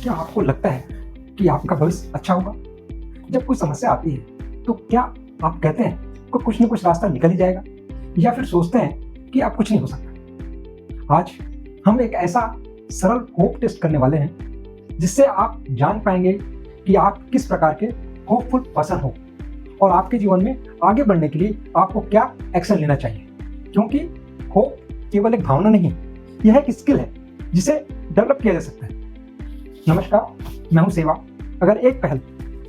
क्या आपको लगता है कि आपका भविष्य अच्छा होगा? जब कोई समस्या आती है तो क्या आप कहते हैं कि कुछ न कुछ रास्ता निकल ही जाएगा, या फिर सोचते हैं कि आप कुछ नहीं हो सकता? आज हम एक ऐसा सरल होप टेस्ट करने वाले हैं जिससे आप जान पाएंगे कि आप किस प्रकार के होपफुल पर्सन हो और आपके जीवन में आगे बढ़ने के लिए आपको क्या एक्शन लेना चाहिए। क्योंकि होप केवल एक भावना नहीं, यह एक स्किल है जिसे डेवलप किया जा सकता है। नमस्कार, मैं हूं सेवा। अगर एक पहल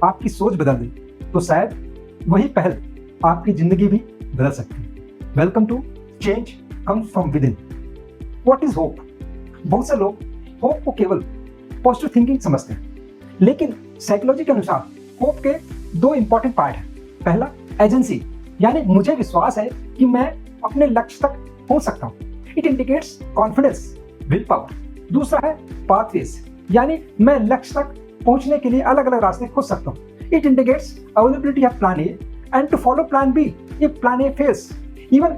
आपकी सोच बदल दे तो शायद वही पहल आपकी जिंदगी भी बदल सकती है। Welcome to change comes from within. What is hope? बहुत से लोग होप को केवल पॉजिटिव थिंकिंग समझते हैं, लेकिन साइकोलॉजी के अनुसार होप के दो इंपॉर्टेंट पार्ट हैं। पहला, एजेंसी, यानी मुझे विश्वास है कि मैं अपने लक्ष्य तक पहुंच सकता हूं। It indicates confidence, will power. दूसरा है पाथवेज, यानी मैं लक्ष्य तक पहुंचने के लिए अलग अलग रास्ते खोज सकता हूं। It indicates availability of plan A and to follow plan B if plan A fails, even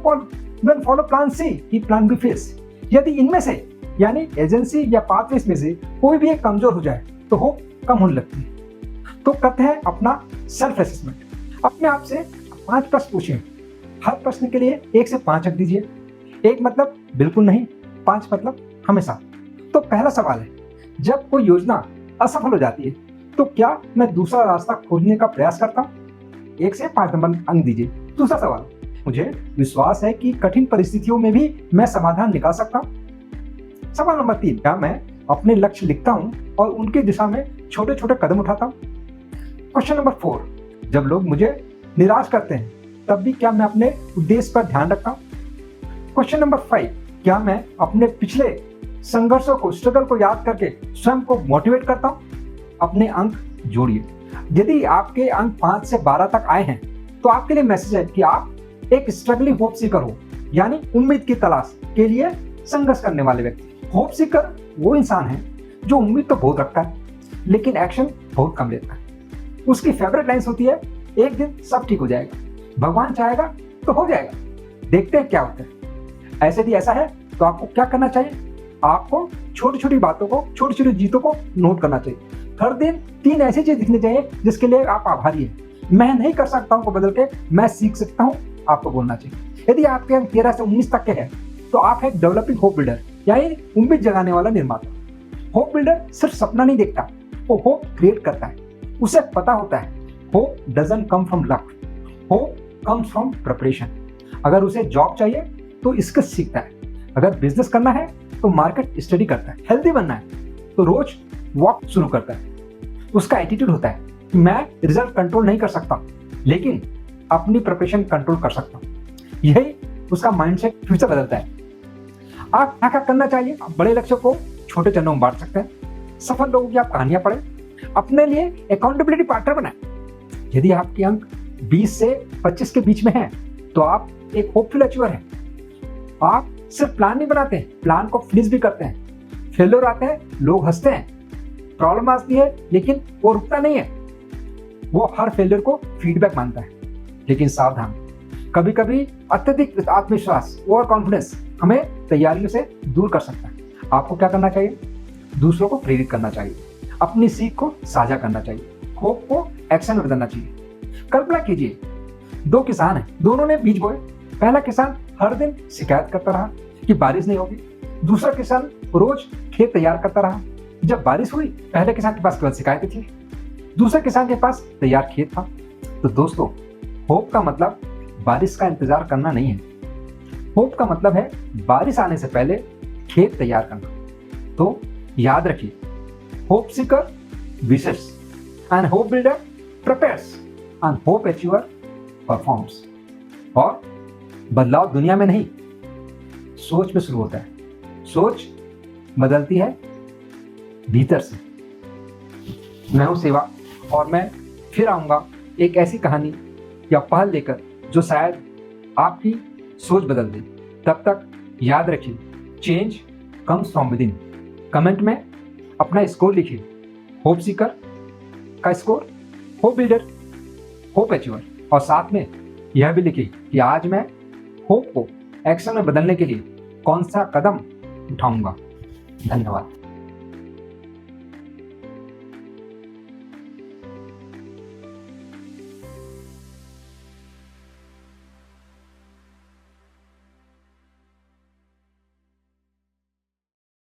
when follow plan C if plan B fails. यदि इनमें से यानी एजेंसी या पाथवेज में से कोई भी एक कमजोर हो जाए तो होप कम होने लगती है। तो करते हैं अपना सेल्फ असेसमेंट। अपने आप से 5 प्रश्न पूछिए। हर प्रश्न के लिए 1 से 5 अंक दीजिए। 1 मतलब बिल्कुल नहीं, 5 मतलब हमेशा। तो पहला सवाल है, जब कोई योजना असफल हो जाती है तो क्या मैं दूसरा रास्ता खोजने का प्रयास करता हूँ? 1 से 5 नंबर अंक दीजिए। दूसरा सवाल, मुझे विश्वास है कि कठिन परिस्थितियों में भी मैं समाधान निकाल सकता हूँ। सवाल नंबर 3, क्या मैं अपने लक्ष्य लिखता हूँ और उनकी दिशा में छोटे छोटे कदम उठाता हूँ? क्वेश्चन नंबर 4, जब लोग मुझे निराश करते हैं तब भी क्या मैं अपने उद्देश्य पर ध्यान रखता हूँ? क्वेश्चन नंबर 5, क्या मैं अपने पिछले संघर्षों को, स्ट्रगल को याद करके स्वयं को मोटिवेट करता हूं? अपने अंक जोड़िए। यदि आपके अंक 5 से 12 तक आए हैं तो आपके लिए मैसेज है कि आप एक स्ट्रगलिंग होप सीकर हो, यानी उम्मीद की तलाश के लिए संघर्ष करने वाले व्यक्ति। होप सीकर वो इंसान है जो उम्मीद तो बहुत रखता है लेकिन एक्शन बहुत कम लेता है। उसकी फेवरेट लाइन्स होती है, एक दिन सब ठीक हो जाएगा, भगवान चाहेगा तो हो जाएगा, देखते हैं क्या होता है। ऐसे यदि ऐसा है तो आपको क्या करना चाहिए? आपको छोटी छोटी बातों को, छोटी छोटी जीतों को नोट करना चाहिए। हर दिन 3 ऐसी चीज दिखनी चाहिए जिसके लिए आप आभारी हैं। मैं नहीं कर सकता हूं को बदल के मैं सीख सकता हूं आपको बोलना चाहिए। यदि आपके अंक 13 से 19 तक के हैं तो आप एक डेवलपिंग होप बिल्डर, यानी उम्मीद जगाने वाला निर्माता। होप बिल्डर सिर्फ सपना नहीं देखता, वो होप क्रिएट करता है। उसे पता होता है hope doesn't come from luck, hope comes from preparation. अगर उसे जॉब चाहिए तो इसका सीखता है, अगर बिजनेस करना है तो मार्केट स्टडी करता है, हेल्दी बनना है तो रोज वॉक शुरू करता है। उसका एटीट्यूड होता है कि मैं रिजल्ट कंट्रोल नहीं कर सकता लेकिन अपनी प्रिपरेशन कंट्रोल कर सकता हूं। यही उसका माइंडसेट फ्यूचर बदलता है। आप क्या क्या करना चाहिए? आप बड़े लक्ष्यों को छोटे चरणों में बांट सकते हैं। सफल लोगों की आप कहानियां पढ़ें, अपने लिए अकाउंटेबिलिटी पार्टनर बनाएं। यदि आपके अंक 20 से 25 के बीच में हैं तो आप एक होपफुल अचीवर हैं। आप सिर्फ प्लान नहीं बनाते हैं, प्लान को फिनिश भी करते हैं। फेलियर आते हैं, लोग हंसते हैं, प्रॉब्लम आती है लेकिन वो रुकता नहीं है। वो हर फेलियर को फीडबैक मानता है। लेकिन सावधान, कभी कभी अत्यधिक आत्मविश्वास, ओवर कॉन्फिडेंस हमें तैयारियों से दूर कर सकता है। आपको क्या करना चाहिए? दूसरों को प्रेरित करना चाहिए, अपनी सीख को साझा करना चाहिए, होप को एक्शन में बदलना चाहिए। कल्पना कीजिए, 2 किसान हैं, दोनों ने बीज बोए। पहला किसान हर दिन शिकायत करता रहा कि बारिश नहीं होगी, दूसरा किसान रोज खेत तैयार करता रहा। जब बारिश हुई, पहले किसान के पास केवल शिकायतें थी, दूसरे किसान के पास तैयार खेत था। तो दोस्तों, होप का मतलब बारिश का इंतजार करना नहीं है, होप का मतलब है बारिश आने से पहले खेत तैयार करना। तो याद रखिए, hope seeker wishes and hope builder prepares and hope achiever performs. और बदलाव दुनिया में नहीं, सोच में शुरू होता है। सोच बदलती है भीतर से। मैं हूं सेवा और मैं फिर आऊंगा एक ऐसी कहानी या पहल लेकर जो शायद आपकी सोच बदल दे। तब तक याद रखिए, change comes from with in. Comment में अपना स्कोर लिखिए। होप सीकर का score, hope builder, hope achiever, और साथ में यह भी लिखिए कि आज मैं होप को एक्शन में बदलने के लिए कौन सा कदम उठाऊंगा। धन्यवाद।